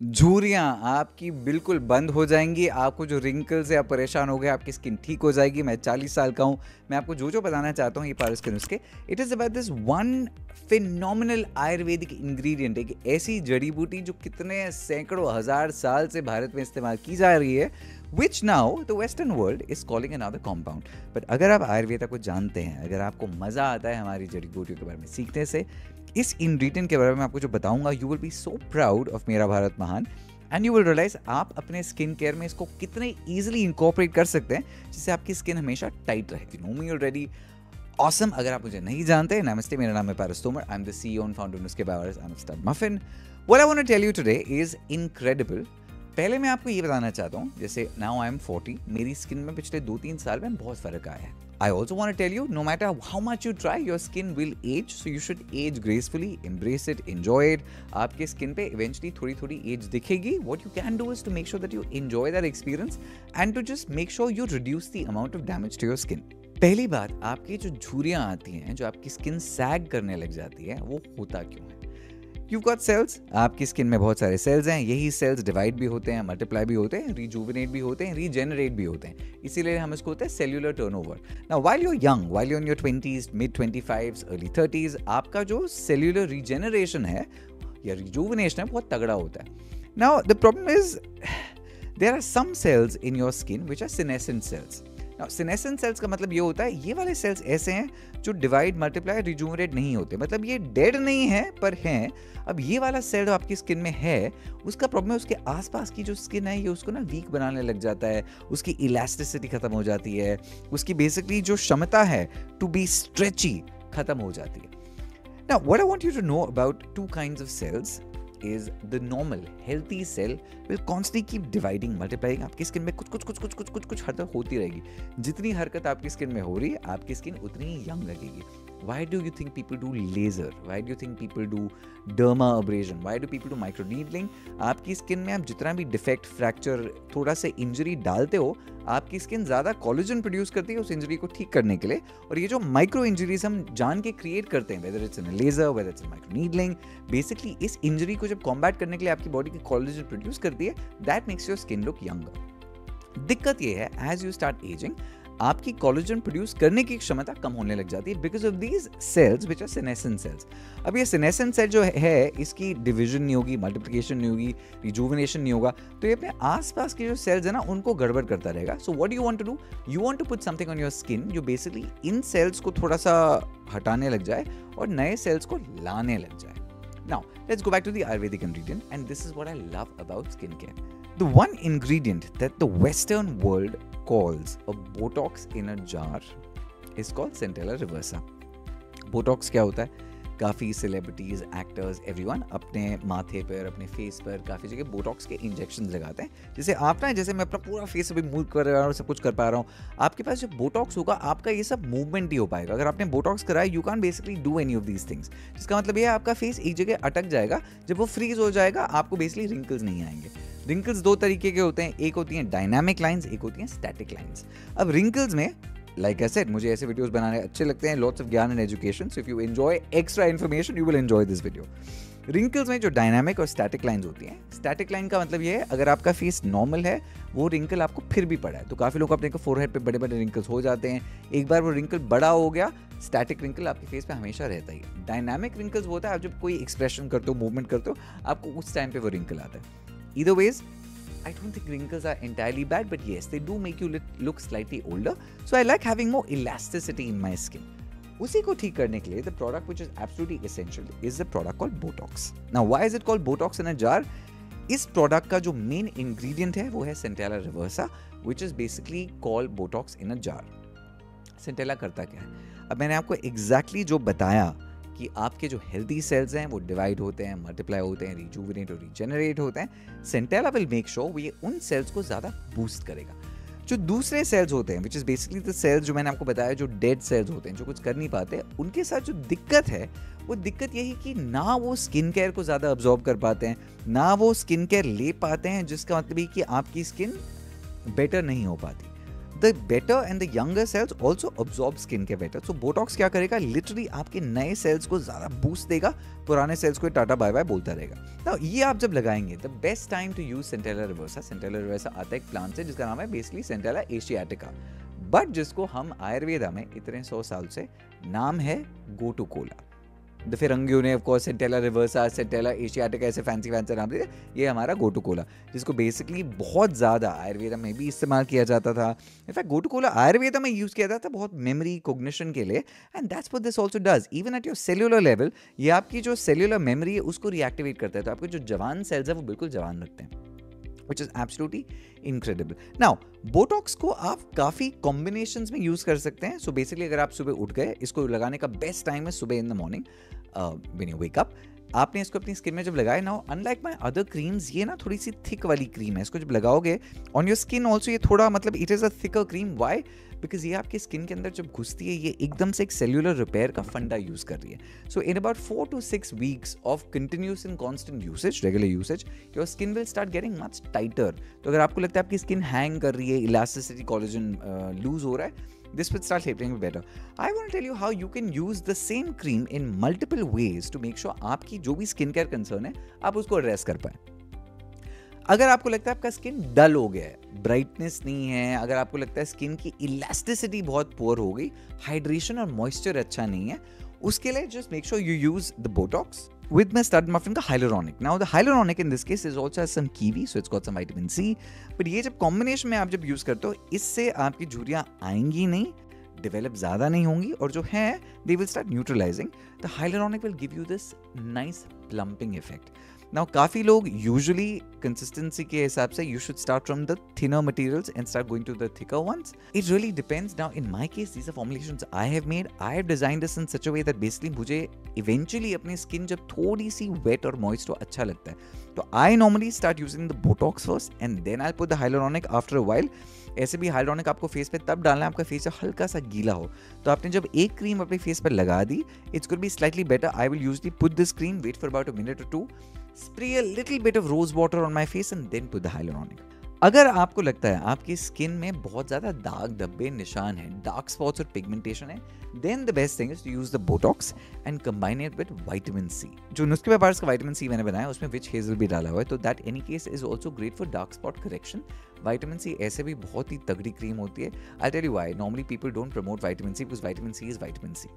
झुर्रियाँ आपकी बिल्कुल बंद हो जाएँगी, आपको जो रिंकल्स है आप परेशान हो गए, आपकी स्किन ठीक हो जाएगी। मैं 40 साल का हूँ, मैं आपको जो बताना चाहता हूँ ये पारस के नुस्खे, it is about this one phenomenal Ayurvedic ingredient, एक ऐसी जड़ी बूटी जो कितने सैकड़ों हज़ार साल से भारत में इस्तेमाल की जा रही है, which now the western world is calling another compound. But अगर आप आयुर्वेदा को जानते हैं, अगर आपको मज़ा आता है हमारी जड़ी बूटियों के बारे में सीखने से, इस इंग्रेडिएंट के बारे में आपको जो बताऊंगा, you will be so proud of मेरा भारत महान, एंड यू विल रियलाइज आप अपने स्किन केयर में इसको कितने इजीली इंकॉर्पोरेट कर सकते हैं जिससे आपकी स्किन हमेशा टाइट रहे। You know me already, awesome. अगर आप मुझे नहीं जानते, नमस्ते, मेरा नाम है Paras Tomar, I am the CEO and founder Nuskhe by Paras and star muffin. What I want to tell you today is incredible. पहले मैं आपको ये बताना चाहता हूँ, जैसे नाउ आई एम 40, मेरी स्किन में पिछले 2-3 साल में बहुत फर्क आया है। I also want to tell you, no matter how much you try, your skin will age, so you should age gracefully, embrace it, enjoy it. आपके स्किन पे eventually थोड़ी एज दिखेगी. What you can do is to make sure that you enjoy that experience and to just make sure you reduce the amount of damage to your skin. पहली बात, आपकी जो झुर्रियाँ आती हैं, जो आपकी स्किन सैग करने लग जाती है, वो होता क्यों है? You've got cells, आपकी स्किन में बहुत सारे सेल्स हैं, यही सेल्स डिवाइड भी होते हैं, मल्टीप्लाई भी होते हैं, रिजुविनेट भी होते हैं, रीजेनरेट भी होते हैं, इसीलिए हम इसको होते हैं cellular turnover. Now while you are young, while you in your 20s, mid 25s, early 30s, आपका जो सेल्यूलर रीजेनरेशन है या रिजुविनेशन है बहुत तगड़ा होता है। Now the problem is there are some cells in your skin which are senescent cells. Senescent cells का मतलब ये होता है, ये वाले सेल्स ऐसे हैं जो डिवाइड, मल्टीप्लाई, रिजुविनेट नहीं होते, मतलब ये डेड नहीं है पर हैं। अब ये वाला सेल जो आपकी स्किन में है, उसका प्रॉब्लम है उसके आसपास की जो स्किन है ये उसको ना वीक बनाने लग जाता है, उसकी इलास्टिसिटी खत्म हो जाती है, उसकी बेसिकली जो क्षमता है टू बी स्ट्रेची खत्म हो जाती है। Now, what I want you to know about two kinds of cells is the normal healthy cell will constantly keep dividing, multiplying. आपकी स्किन में कुछ हरकत होती रहेगी। जितनी हरकत आपकी स्किन में हो रही है, आपकी स्किन उतनी ही यंग लगेगी। Why do you think people do laser? Why do you think people do derma abrasion? Why do people do microneedling? आपकी स्किन में आप जितना भी डिफेक्ट, फ्रैक्चर, थोड़ा सा इंजरी डालते हो, आपकी स्किन ज़्यादा कोलेजन प्रोड्यूस करती है उस इंजरी को ठीक करने के लिए। और ये जो माइक्रो इंजरीज हम जान के क्रिएट करते हैं, whether it's in laser, whether it's in microneedling, basically इस इंजरी को जब कॉम्बैट करने के लिए आपकी बॉडी की कोलेजन प्रोड्यूस करती है, that makes your skin look younger. दिक्कत ये है, एज यू स्टार्ट एजिंग, आपकी कोलेजन प्रोड्यूस करने की क्षमता कम होने लग जाती है because of these cells which are senescent cells. अब ये सीनेसेंट सेल जो है, इसकी डिवीजन नहीं होगी, मल्टीप्लिकेशन नहीं होगी, रिजुविनेशन नहीं होगा, तो ये अपने आसपास के जो सेल्स है ना उनको गड़बड़ करता रहेगा। So what you want to do, you want to put something on your skin जो बेसिकली इन सेल्स को थोड़ा सा हटाने लग जाए और नए सेल्स को लाने लग जाए। Now, let's go back to the Ayurvedic ingredient, and this is what I love about skincare. The one ingredient that the Western world calls a Botox in a jar is called Centella reversa. Botox क्या होता है? काफ़ी celebrities, actors, everyone अपने माथे पर, अपने face पर काफ़ी जगह बोटॉक्स के इंजेक्शन लगाते हैं। जैसे आप ना, जैसे मैं अपना पूरा फेस अभी मूव कर रहा हूँ, सब कुछ कर पा रहा हूँ, आपके पास जब बोटॉक्स होगा आपका ये सब मूवमेंट ही हो पाएगा। अगर आपने बोटॉक्स कराया, you can basically do any of these things, जिसका मतलब ये है आपका फेस एक जगह अटक जाएगा। जब वो फ्रीज हो जाएगा, आपको बेसिकली रिंकल्स नहीं आएंगे। रिंकल्स दो तरीके के होते हैं, एक होती हैं डायनामिक लाइंस, एक होती हैं स्टैटिक लाइंस। अब रिंकल्स में, like I said, मुझे ऐसे वीडियोस बनाने अच्छे लगते हैं, lots of ज्ञान and education, so if you enjoy extra information, you will enjoy this video. Wrinkles में जो डायनामिक और स्टैटिक लाइंस होती हैं, स्टैटिक लाइन का मतलब ये है, अगर आपका फेस नॉर्मल है, वो रिंकल आपको फिर भी पड़ा है, तो काफ़ी लोग अपने को फोरहेड पे बड़े बड़े रिंकल्स हो जाते हैं। एक बार वो रिंकल बड़ा हो गया, स्टैटिक रिंकल आपके फेस पे हमेशा रहता ही है। डायनामिक रिंकल्स होता है आप जब कोई एक्सप्रेशन करते हो, मूवमेंट करते हो, आपको उस टाइम पे वो रिंकल आता है। Either ways, I don't think wrinkles are entirely bad, but yes, they do make you look slightly older. So I like having more elasticity in my skin. उसी को ठीक करने के लिए the product which is absolutely essential is the product called Botox. Now, why is it called Botox in a jar? इस product का जो main ingredient है वो है Centella reversa, which is basically called Botox in a jar. Centella करता क्या है? अब मैंने आपको exactly जो बताया कि आपके जो हेल्दी सेल्स हैं वो डिवाइड होते हैं, मल्टीप्लाई होते हैं, रिजुविनेट और रीजेनरेट होते हैं। सेंटेला विल मेक श्योर वो ये उन सेल्स को ज़्यादा बूस्ट करेगा। जो दूसरे सेल्स होते हैं, which is basically the cells जो मैंने आपको बताया, जो डेड सेल्स होते हैं, जो कुछ कर नहीं पाते, उनके साथ जो दिक्कत है, वो दिक्कत यही कि ना वो स्किन केयर को ज़्यादा अब्जॉर्ब कर पाते हैं, ना वो स्किन केयर ले पाते हैं, जिसका मतलब ये कि आपकी स्किन बेटर नहीं हो पाती। The better and the younger cells also absorb skin के बेटर. सो बोटॉक्स क्या करेगा, लिटरली आपके नए सेल्स को ज़्यादा बूस्ट देगा, पुराने सेल्स को टाटा बाय बाय बोलता रहेगा. ना ये आप जब लगाएंगे, the best time to use centella reversa. Centella reversa आता है एक प्लांट से जिसका नाम है बेसिकली सेंटेला एशियाटिका, बट जिसको हम आयुर्वेदा में इतने 100 साल से नाम है गोटुकोला. फिर रंगियों ने of course Centella reversa, Centella asiatica ऐसे फैंसी नाम दिए. ये हमारा गोटुकोला, जिसको बेसिकली बहुत ज़्यादा आयुर्वेदा में भी इस्तेमाल किया जाता था. इनफैक्ट गोटुकोला आयुर्वेदा में यूज़ किया जाता था बहुत मेमोरी कोग्निशन के लिए. And that's what this also does. Even at your cellular level ये आपकी जो सेल्यूलर मेमोरी है उसको रिएक्टिवेट करता है. तो आपके जो जवान सेल्स है वो बिल्कुल जवान रखते हैं, which is absolutely incredible. Now, Botox को आप काफ़ी कॉम्बिनेशंस में यूज़ कर सकते हैं. सो बेसिकली अगर आप सुबह उठ गए, इसको लगाने का बेस्ट टाइम है सुबह in the morning when you wake up. आपने इसको अपनी स्किन में जब लगाया ना, अनलाइक माई अदर क्रीम्स, ये ना थोड़ी सी थिक वाली क्रीम है. इसको जब लगाओगे ऑन योर स्किन ऑल्सो, ये थोड़ा मतलब it is a thicker cream. Why? Because ये आपकी स्किन के अंदर जब घुसती है, ये एकदम से एक सेल्यूलर रिपेयर का फंडा यूज़ कर रही है. So in about 4 to 6 weeks of continuous and constant usage, regular usage, your skin will start getting much tighter. तो अगर आपको लगता है आपकी स्किन हैंग कर रही है, इलास्टिसिटी, कोलेजन लूज हो रहा है, this will start helping you better. I want to tell you how you can use the same cream in multiple ways to make sure आपकी जो भी स्किन केयर कंसर्न है आप उसको एड्रेस कर पाए. अगर आपको लगता है आपका स्किन डल हो गया है, ब्राइटनेस नहीं है, अगर आपको लगता है स्किन की इलास्टिसिटी बहुत पुअर हो गई, हाइड्रेशन और मॉइस्चर अच्छा नहीं है, उसके लिए just make sure you use the Botox with my stud muffin का hyaluronic. Now the hyaluronic in this case is also has some kiwi, so it's got some vitamin C. But ये जब combination में आप जब use करते हो, इससे आपकी झुर्रियाँ आएंगी नहीं, develop ज़्यादा नहीं होंगी, और जो है they will start neutralizing. The hyaluronic will give you this nice plumping effect. Now काफ़ी लोग usually consistency के हिसाब से you should start from the thinner materials and start going to the thicker ones. It really depends. Now in my case these are formulations I have made. I have designed this in such a way that basically मुझे eventually अपनी skin जब थोड़ी सी wet और moist हो अच्छा लगता है, तो I normally start using the Botox first and then I'll put the hyaluronic after a while. ऐसे भी hyaluronic आपको फेस पे तब डालना है आपका फेस हल्का सा गीला हो. तो आपने जब एक क्रीम अपने फेस पर लगा दी, it's going to be slightly better. I will usually put this cream, wait for about a minute or two, spray a little bit of rose water on my face and then put the hyaluronic. अगर आपको लगता है आपकी skin में बहुत ज़्यादा दाग धब्बे निशान है, डार्क स्पॉट्स और पिगमेंटेशन है, then the best thing is to use the Botox and combine it with vitamin C. जो नुस्खे व्यापार का विटामिन सी मैंने बनाया उसमें विच हेजल भी डाला हुआ है, तो that any case is also great for dark spot correction. Vitamin C ऐसे भी बहुत ही तगड़ी क्रीम होती है. I tell you why normally people don't promote vitamin C, because vitamin C is vitamin C.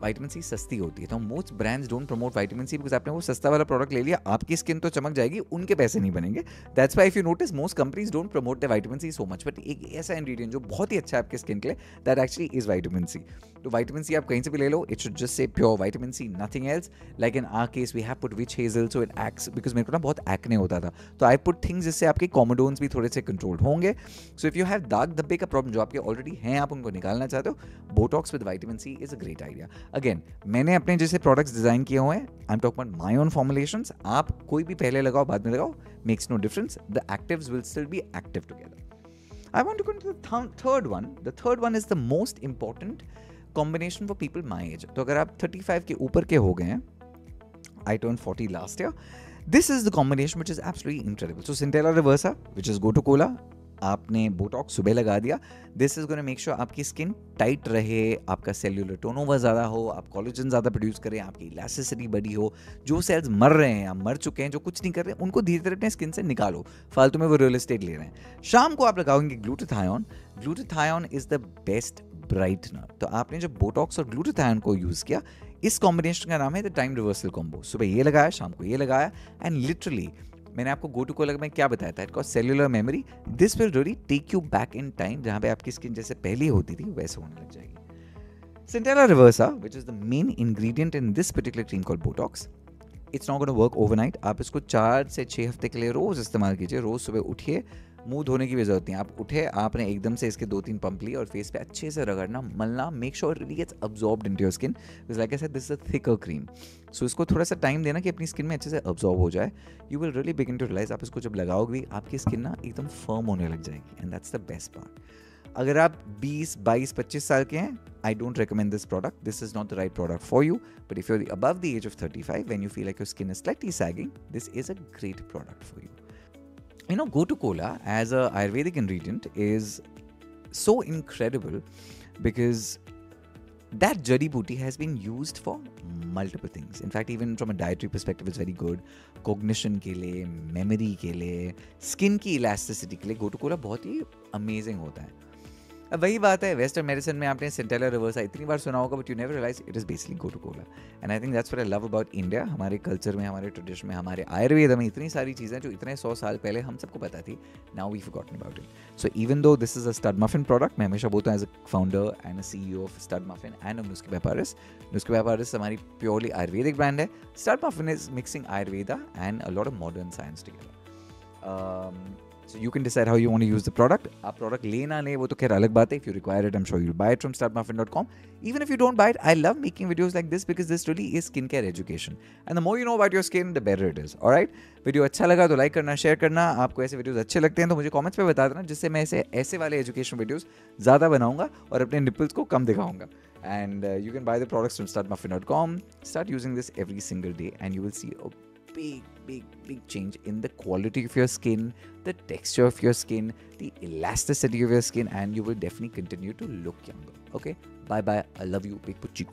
Vitamin C सस्ती होती है, तो most brands don't promote vitamin C because आपने वो सस्ता वाला प्रोडक्ट ले लिया, आपकी स्किन तो चमक जाएगी, उनके पैसे नहीं बनेंगे. That's why if you notice most companies don't promote the vitamin C so much. But एक ऐसा इंग्रेडिएंट जो बहुत ही अच्छा है आपके स्किन के लिए, that actually is vitamin C. तो विटामिन सी आप कहीं से भी ले लो, it should just say pure vitamin C, nothing else. Like in our case we have put witch hazel so it acts, because मेरे को ना बहुत एक्ने होता था, तो आई पुट थिंग्स जिससे आपके कॉमोडोन्स भी थोड़े से कंट्रोल्ड होंगे. सो इफ यू हैव दाग धब्बे का प्रॉब्लम जो आपके ऑलरेडी हैं, आप उनको निकालना चाहते हो, Botox with vitamin C is a great idea. Again मैंने अपने जैसे प्रोडक्ट्स डिजाइन किए हुए हैं, I am talking about my own formulations. आप कोई भी पहले लगाओ बाद में लगाओ, makes no difference. The actives will still be active together. I want to go to the third one. The third one is the most important combination for people my age. तो अगर आप 35 के ऊपर के हो गए हैं, I turned 40 last year. This is the combination which is absolutely incredible. So Centella Reversa, which is Gotukola, आपने बोटॉक्स सुबह लगा दिया. This is gonna make sure आपकी स्किन टाइट रहे, आपका सेल्यूलर टर्नओवर ज़्यादा हो, आप कोलेजन ज़्यादा प्रोड्यूस करें, आपकी इलास्टिसिटी बढ़ी हो. जो सेल्स मर रहे हैं या मर चुके हैं, जो कुछ नहीं कर रहे हैं, उनको धीरे धीरे अपने स्किन से निकालो, फालतू में वो रियल एस्टेट ले रहे हैं. शाम को आप लगाओगे glutathione. Glutathione is the best brightener. तो आपने जब बोटॉक्स और ग्लूटाथायोन को यूज़ किया, इस कॉम्बिनेशन का नाम है द टाइम रिवर्सल कॉम्बो. सुबह ये लगाया, शाम को ये लगाया, एंड लिटरली मैंने आपको गोटुकोला में क्या बताया था, it cause cellular memory. This will really take you back in time, जहां पे आपकी स्किन जैसे पहले होती थी वैसे होने लग जाएगी. Centella Reversa, which is the main ingredient in this particular cream called Botox, it's not going to work overnight. आप इसको 4 से 6 हफ्ते के लिए रोज इस्तेमाल कीजिए. रोज सुबह उठिए, मुंह धोने की भी जरूरत नहीं. आप उठे, आपने एकदम से इसके 2-3 पंप लिए और फेस पे अच्छे से रगड़ना, मलना. Make sure it really gets absorbed into your skin, because like I said this is a thicker cream. So इसको थोड़ा सा टाइम देना कि अपनी स्किन में अच्छे से अब्सॉर्ब हो जाए. You will really begin to realise, आप इसको जब लगाओगे आपकी स्किन ना एकदम फर्म होने लग जाएगी, and that's the best part. अगर आप 20, 22, 25 साल के हैं, I don't recommend this product. This is not the right product for you. But if you're above the age of 35, when you feel like your skin is slightly sagging, this is a great product for you. You know, Gotukola as a Ayurvedic ingredient is so incredible because that Jadi Booty has been used for multiple things. In fact, even from a dietary perspective, it's very good. Cognition के लिए, memory के लिए, skin की elasticity के लिए gotu Cola बहुत ही amazing होता है. अब वही बात है, वेस्टर्न मेडिसिन में आपने सेंटेला रिवर्सा इतनी बार सुना होगा, but you never realise it is basically gotu kola. And I think that's what I love about India. हमारे कल्चर में, हमारे ट्रेडिशन में, हमारे आयुर्वेद में इतनी सारी चीज़ें जो इतने 100 साल पहले हम सबको पता थी, now we forgotten about it. So even though this is a stud muffin product, मैं हमेशा बोलता हूँ as a founder and a CEO of stud muffin and Nuskhe Vyapaaris. Nuskhe Vyapaaris हमारी प्योरली आयुर्वेदिक ब्रांड है. Stud muffin is mixing Ayurveda and a lot of modern science together. So you can decide how you want to use the product. आप product लेना ले वो तो खैर अलग बात है. If you require it, I'm sure you'll buy it from studmuffin.com. Even if you don't buy it, I love making videos like this because this really is skincare education. And the more you know about your skin, the better it is. Alright? Video अच्छा लगा तो like करना, share करना. आपको ऐसे videos अच्छे लगते हैं तो मुझे कमेंट्स पे बता देना, जिससे मैं ऐसे वाले एजुकेशन वीडियोस ज़्यादा बनाऊंगा और अपने निपल्स को कम दिखाऊंगा. And you can buy the products from studmuffin.com. Start using this every single day and you will see a big change in the quality of your skin, the texture of your skin, the elasticity of your skin, and you will definitely continue to look younger. Okay, bye bye. I love you, big puchi.